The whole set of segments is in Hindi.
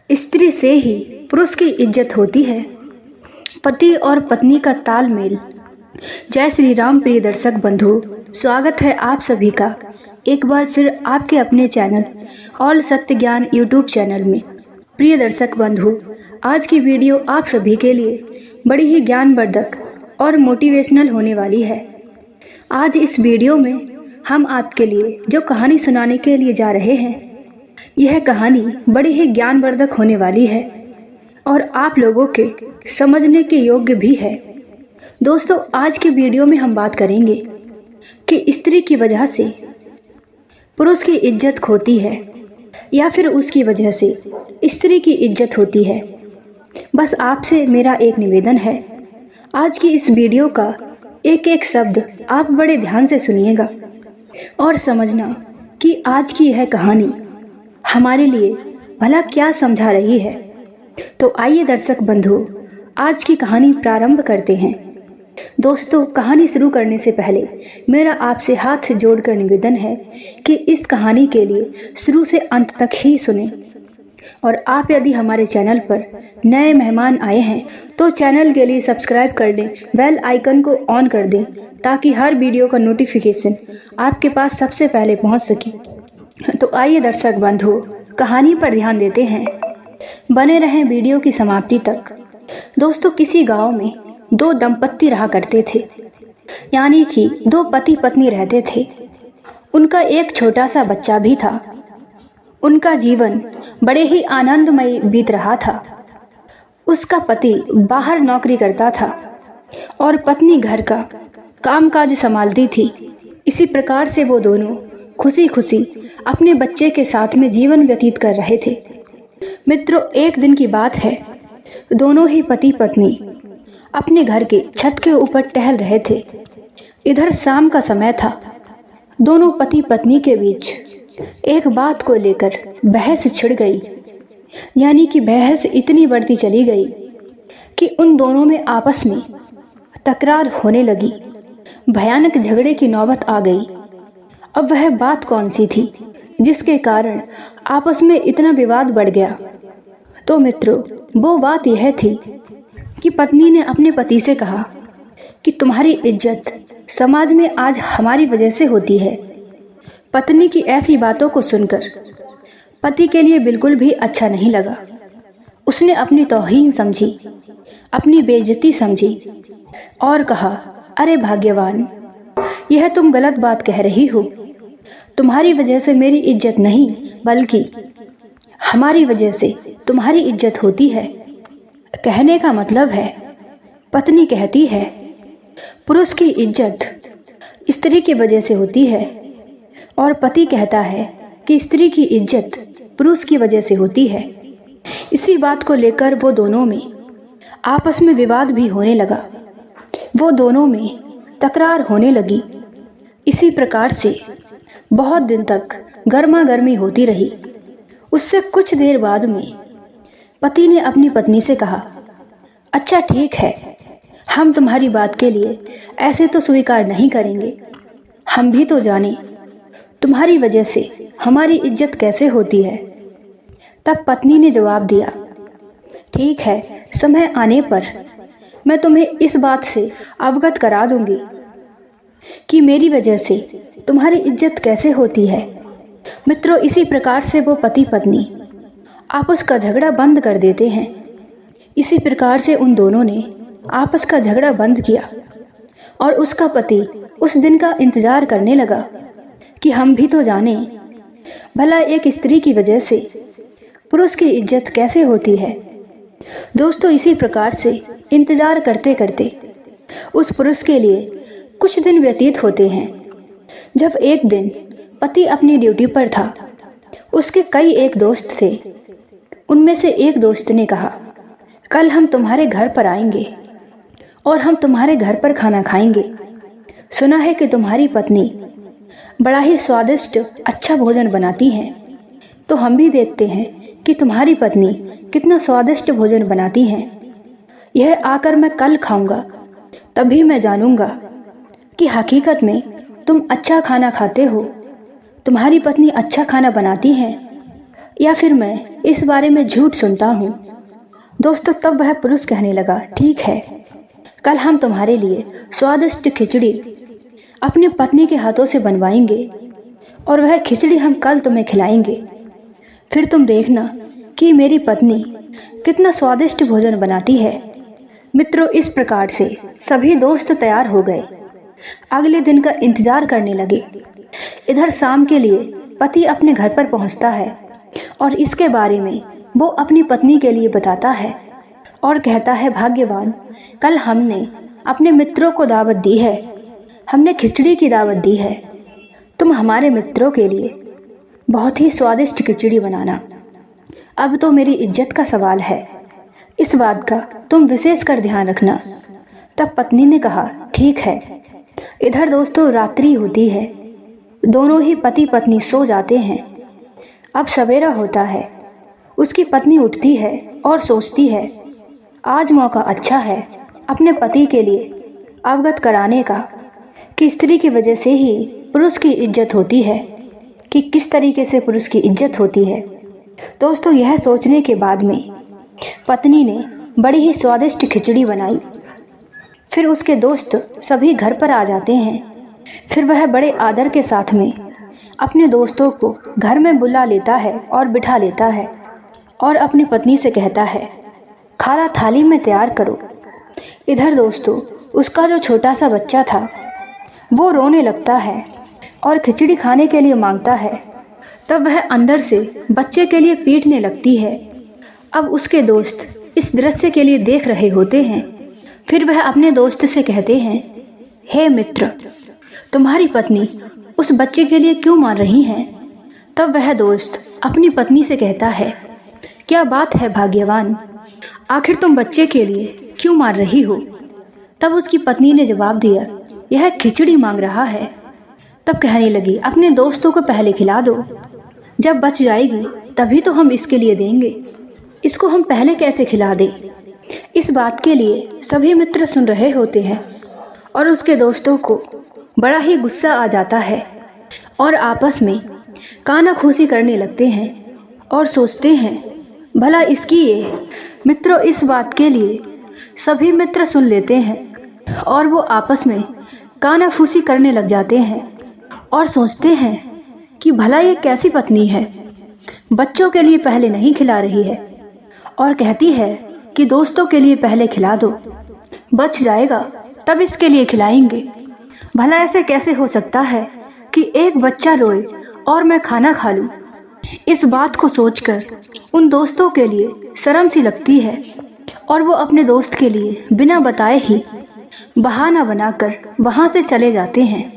स्त्री से ही पुरुष की इज्जत होती है। पति और पत्नी का तालमेल। जय श्री राम प्रिय दर्शक बंधु, स्वागत है आप सभी का एक बार फिर आपके अपने चैनल ऑल सत्य ज्ञान यूट्यूब चैनल में। प्रिय दर्शक बंधु, आज की वीडियो आप सभी के लिए बड़ी ही ज्ञानवर्धक और मोटिवेशनल होने वाली है। आज इस वीडियो में हम आपके लिए जो कहानी सुनाने के लिए जा रहे हैं, यह कहानी बड़ी ही ज्ञानवर्धक होने वाली है और आप लोगों के समझने के योग्य भी है। दोस्तों, आज की वीडियो में हम बात करेंगे कि स्त्री की वजह से पुरुष की इज्जत खोती है या फिर उसकी वजह से स्त्री की इज्जत होती है। बस आपसे मेरा एक निवेदन है, आज की इस वीडियो का एक एक शब्द आप बड़े ध्यान से सुनिएगा और समझना कि आज की यह कहानी हमारे लिए भला क्या समझा रही है। तो आइए दर्शक बंधु, आज की कहानी प्रारंभ करते हैं। दोस्तों, कहानी शुरू करने से पहले मेरा आपसे हाथ जोड़कर निवेदन है कि इस कहानी के लिए शुरू से अंत तक ही सुने। और आप यदि हमारे चैनल पर नए मेहमान आए हैं तो चैनल के लिए सब्सक्राइब कर दें, बेल आइकन को ऑन कर दें ताकि हर वीडियो का नोटिफिकेशन आपके पास सबसे पहले पहुंच सके। तो आइए दर्शक बंधु, कहानी पर ध्यान देते हैं। बने रहें वीडियो की समाप्ति तक। दोस्तों, किसी गांव में दो दंपत्ति रहा करते थे, यानी कि दो पति पत्नी रहते थे। उनका एक छोटा सा बच्चा भी था। उनका जीवन बड़े ही आनंदमय बीत रहा था। उसका पति बाहर नौकरी करता था और पत्नी घर का कामकाज संभालती थी। इसी प्रकार से वो दोनों खुशी खुशी अपने बच्चे के साथ में जीवन व्यतीत कर रहे थे। मित्रों, एक दिन की बात है, दोनों ही पति पत्नी अपने घर के छत के ऊपर टहल रहे थे। इधर शाम का समय था। दोनों पति पत्नी के बीच एक बात को लेकर बहस छिड़ गई, यानी कि बहस इतनी बढ़ती चली गई कि उन दोनों में आपस में तकरार होने लगी। भयानक झगड़े की नौबत आ गई। अब वह बात कौन सी थी जिसके कारण आपस में इतना विवाद बढ़ गया? तो मित्रों, वो बात यह थी कि पत्नी ने अपने पति से कहा कि तुम्हारी इज्जत समाज में आज हमारी वजह से होती है। पत्नी की ऐसी बातों को सुनकर पति के लिए बिल्कुल भी अच्छा नहीं लगा। उसने अपनी तौहीन समझी, अपनी बेइज्जती समझी और कहा, अरे भाग्यवान, यह तुम गलत बात कह रही हो। तुम्हारी वजह से मेरी इज्जत नहीं बल्कि हमारी वजह से तुम्हारी इज्जत होती है। कहने का मतलब है, पत्नी कहती है पुरुष की इज्जत स्त्री की वजह से होती है और पति कहता है कि स्त्री की इज्जत पुरुष की वजह से होती है। इसी बात को लेकर वो दोनों में आपस में विवाद भी होने लगा। वो दोनों में तकरार होने लगी। इसी प्रकार से बहुत दिन तक गर्मा गर्मी होती रही। उससे कुछ देर बाद में पति ने अपनी पत्नी से कहा, अच्छा ठीक है, हम तुम्हारी बात के लिए ऐसे तो स्वीकार नहीं करेंगे। हम भी तो जाने तुम्हारी वजह से हमारी इज्जत कैसे होती है। तब पत्नी ने जवाब दिया, ठीक है, समय आने पर मैं तुम्हें इस बात से अवगत करा दूंगी कि मेरी वजह से तुम्हारी इज्जत कैसे होती है। मित्रों, इसी प्रकार से वो पति पत्नी आपस का झगड़ा बंद कर देते हैं। इसी प्रकार से उन दोनों ने आपस का झगड़ा बंद किया और उसका पति उस दिन का इंतजार करने लगा कि हम भी तो जाने भला एक स्त्री की वजह से पुरुष की इज्जत कैसे होती है। दोस्तों, इसी प्रकार से इंतजार करते करते उस पुरुष के लिए कुछ दिन व्यतीत होते हैं। जब एक दिन पति अपनी ड्यूटी पर था, उसके कई एक दोस्त थे। उनमें से एक दोस्त ने कहा, कल हम तुम्हारे घर पर आएंगे और हम तुम्हारे घर पर खाना खाएंगे। सुना है कि तुम्हारी पत्नी बड़ा ही स्वादिष्ट अच्छा भोजन बनाती हैं, तो हम भी देखते हैं कि तुम्हारी पत्नी कितना स्वादिष्ट भोजन बनाती हैं। यह आकर मैं कल खाऊंगा, तभी मैं जानूंगा कि हकीकत में तुम अच्छा खाना खाते हो, तुम्हारी पत्नी अच्छा खाना बनाती हैं या फिर मैं इस बारे में झूठ सुनता हूँ। दोस्तों, तब वह पुरुष कहने लगा, ठीक है, कल हम तुम्हारे लिए स्वादिष्ट खिचड़ी अपनी पत्नी के हाथों से बनवाएंगे और वह खिचड़ी हम कल तुम्हें खिलाएंगे। फिर तुम देखना कि मेरी पत्नी कितना स्वादिष्ट भोजन बनाती है। मित्रों, इस प्रकार से सभी दोस्त तैयार हो गए। अगले दिन का इंतजार करने लगे। इधर शाम के लिए पति अपने घर पर पहुंचता है और इसके बारे में वो अपनी पत्नी के लिए बताता है और कहता है, भाग्यवान, कल हमने अपने मित्रों को दावत दी है, हमने खिचड़ी की दावत दी है। तुम हमारे मित्रों के लिए बहुत ही स्वादिष्ट खिचड़ी बनाना। अब तो मेरी इज्जत का सवाल है, इस बात का तुम विशेष कर ध्यान रखना। तब पत्नी ने कहा, ठीक है। इधर दोस्तों रात्रि होती है। दोनों ही पति पत्नी सो जाते हैं। अब सवेरा होता है। उसकी पत्नी उठती है और सोचती है, आज मौका अच्छा है अपने पति के लिए अवगत कराने का कि स्त्री की वजह से ही पुरुष की इज्जत होती है, कि किस तरीके से पुरुष की इज्जत होती है। दोस्तों, यह सोचने के बाद में पत्नी ने बड़ी ही स्वादिष्ट खिचड़ी बनाई। फिर उसके दोस्त सभी घर पर आ जाते हैं। फिर वह बड़े आदर के साथ में अपने दोस्तों को घर में बुला लेता है और बिठा लेता है और अपनी पत्नी से कहता है, खाना थाली में तैयार करो। इधर दोस्तों उसका जो छोटा सा बच्चा था वो रोने लगता है और खिचड़ी खाने के लिए मांगता है। तब वह अंदर से बच्चे के लिए पीटने लगती है। अब उसके दोस्त इस दृश्य के लिए देख रहे होते हैं। फिर वह अपने दोस्त से कहते हैं, हे मित्र, तुम्हारी पत्नी उस बच्चे के लिए क्यों मार रही हैं? तब वह दोस्त अपनी पत्नी से कहता है, क्या बात है भाग्यवान, आखिर तुम बच्चे के लिए क्यों मार रही हो? तब उसकी पत्नी ने जवाब दिया, यह खिचड़ी मांग रहा है। तब कहने लगी, अपने दोस्तों को पहले खिला दो, जब बच जाएगी तभी तो हम इसके लिए देंगे, इसको हम पहले कैसे खिला दें? इस बात के लिए सभी मित्र सुन रहे होते हैं और उसके दोस्तों को बड़ा ही गुस्सा आ जाता है और आपस में कानाफूसी करने लगते हैं और सोचते हैं, भला इसकी ये। मित्रों, इस बात के लिए सभी मित्र सुन लेते हैं और वो आपस में कानाफूसी करने लग जाते हैं और सोचते हैं कि भला ये कैसी पत्नी है, बच्चों के लिए पहले नहीं खिला रही है और कहती है कि दोस्तों के लिए पहले खिला दो, बच जाएगा तब इसके लिए खिलाएंगे। भला ऐसे कैसे हो सकता है कि एक बच्चा रोए और मैं खाना खा लूं? इस बात को सोचकर उन दोस्तों के लिए शर्म सी लगती है और वो अपने दोस्त के लिए बिना बताए ही बहाना बनाकर वहां से चले जाते हैं।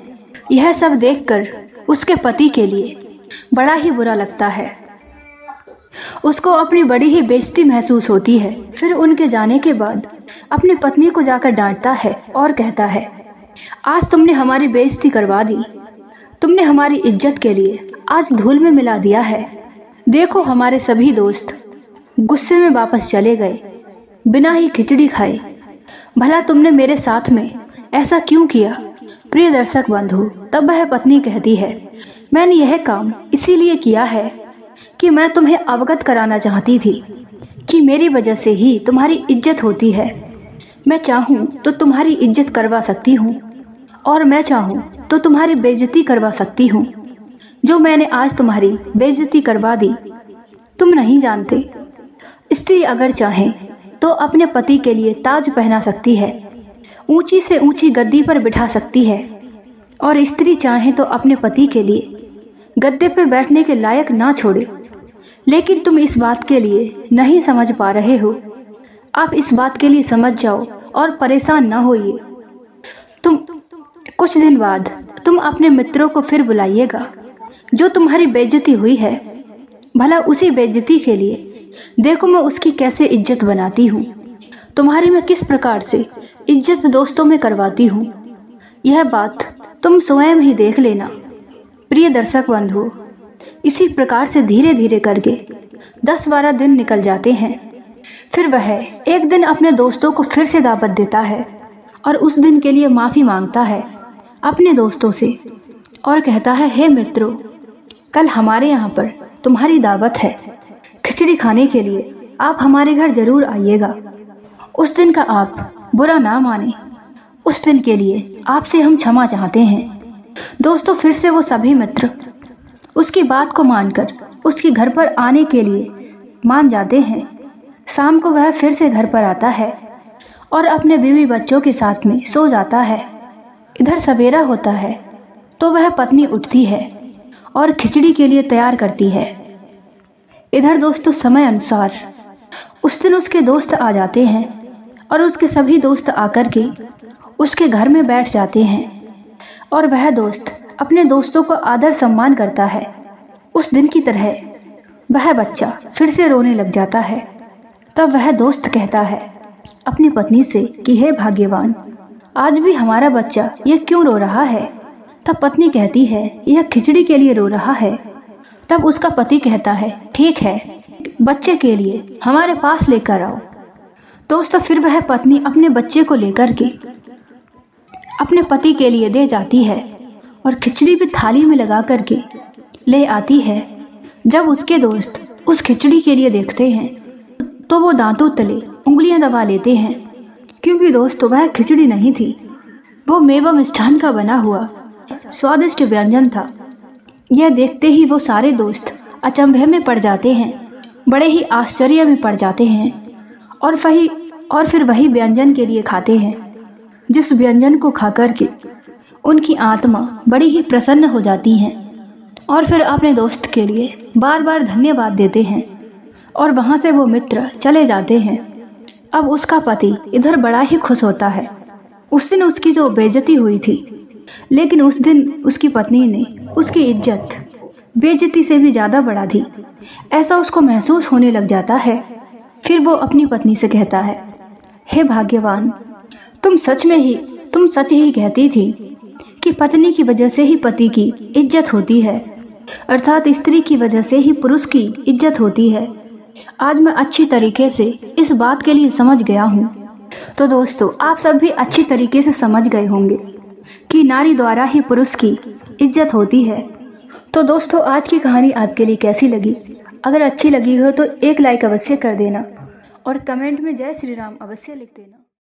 यह सब देखकर उसके पति के लिए बड़ा ही बुरा लगता है। उसको अपनी बड़ी ही बेइज्जती महसूस होती है। फिर उनके जाने के बाद अपनी पत्नी को जाकर डांटता है और कहता है, आज तुमने हमारी बेइज्जती करवा दी, तुमने हमारी इज्जत के लिए आज धूल में मिला दिया है। देखो, हमारे सभी दोस्त गुस्से में वापस चले गए बिना ही खिचड़ी खाए। भला तुमने मेरे साथ में ऐसा क्यों किया? प्रिय दर्शक बंधु, तब वह पत्नी कहती है, मैंने यह काम इसीलिए किया है कि मैं तुम्हें अवगत कराना चाहती थी कि मेरी वजह से ही तुम्हारी इज्जत होती है। मैं चाहूँ तो तुम्हारी इज्जत करवा सकती हूँ और मैं चाहूँ तो तुम्हारी बेइज्जती करवा सकती हूँ। जो मैंने आज तुम्हारी बेइज्जती करवा दी, तुम नहीं जानते। स्त्री अगर चाहे तो अपने पति के लिए ताज पहना सकती है, ऊंची से ऊंची गद्दी पर बिठा सकती है, और स्त्री चाहे तो अपने पति के लिए गद्दे पर बैठने के लायक ना छोड़े। लेकिन तुम इस बात के लिए नहीं समझ पा रहे हो। आप इस बात के लिए समझ जाओ और परेशान ना होइए। तुम कुछ दिन बाद तुम अपने मित्रों को फिर बुलाइएगा। जो तुम्हारी बेइज्जती हुई है, भला उसी बेइज्जती के लिए देखो मैं उसकी कैसे इज्जत बनाती हूँ। तुम्हारी मैं किस प्रकार से इज्जत दोस्तों में करवाती हूँ, यह बात तुम स्वयं ही देख लेना। प्रिय दर्शक बंधु, इसी प्रकार से धीरे धीरे करके 10-12 दिन निकल जाते हैं। फिर वह एक दिन अपने दोस्तों को फिर से दावत देता है और उस दिन के लिए माफ़ी मांगता है अपने दोस्तों से और कहता है, हे मित्रों, कल हमारे यहाँ पर तुम्हारी दावत है खिचड़ी खाने के लिए, आप हमारे घर जरूर आइएगा। उस दिन का आप बुरा ना माने, उस दिन के लिए आपसे हम क्षमा चाहते हैं। दोस्तों फिर से वो सभी मित्र उसकी बात को मानकर उसके घर पर आने के लिए मान जाते हैं। शाम को वह फिर से घर पर आता है और अपने बीवी बच्चों के साथ में सो जाता है। इधर सवेरा होता है तो वह पत्नी उठती है और खिचड़ी के लिए तैयार करती है। इधर दोस्तों समय अनुसार उस दिन उसके दोस्त आ जाते हैं और उसके सभी दोस्त आकर के उसके घर में बैठ जाते हैं और वह दोस्त अपने दोस्तों को आदर सम्मान करता है। उस दिन की तरह वह बच्चा फिर से रोने लग जाता है। तब वह दोस्त कहता है अपनी पत्नी से कि हे भाग्यवान, आज भी हमारा बच्चा ये क्यों रो रहा है। तब पत्नी कहती है यह खिचड़ी के लिए रो रहा है। तब उसका पति कहता है ठीक है, बच्चे के लिए हमारे पास लेकर आओ। दोस्तों फिर वह पत्नी अपने बच्चे को लेकर के अपने पति के लिए दे जाती है और खिचड़ी भी थाली में लगा करके ले आती है। जब उसके दोस्त उस खिचड़ी के लिए देखते हैं तो वो दांतों तले उंगलियां दबा लेते हैं, क्योंकि दोस्तों वह खिचड़ी नहीं थी, वो मेवा मिष्ठान का बना हुआ स्वादिष्ट व्यंजन था। यह देखते ही वो सारे दोस्त अचंभे में पड़ जाते हैं, बड़े ही आश्चर्य में पड़ जाते हैं और फिर वही व्यंजन के लिए खाते हैं, जिस व्यंजन को खाकर के उनकी आत्मा बड़ी ही प्रसन्न हो जाती है और फिर अपने दोस्त के लिए बार बार धन्यवाद देते हैं और वहाँ से वो मित्र चले जाते हैं। अब उसका पति इधर बड़ा ही खुश होता है। उस दिन उसकी जो बेइज्जती हुई थी, लेकिन उस दिन उसकी पत्नी ने उसकी इज्जत बेइज्जती से भी ज़्यादा बढ़ा दी, ऐसा उसको महसूस होने लग जाता है। फिर वो अपनी पत्नी से कहता है हे भाग्यवान, तुम सच ही कहती थी कि पत्नी की वजह से ही पति की इज्जत होती है, अर्थात स्त्री की वजह से ही पुरुष की इज्जत होती है। आज मैं अच्छी तरीके से इस बात के लिए समझ गया हूँ। तो दोस्तों आप सब भी अच्छी तरीके से समझ गए होंगे कि नारी द्वारा ही पुरुष की इज्जत होती है। तो दोस्तों आज की कहानी आपके लिए कैसी लगी? अगर अच्छी लगी हो तो एक लाइक अवश्य कर देना और कमेंट में जय श्री राम अवश्य लिख देना।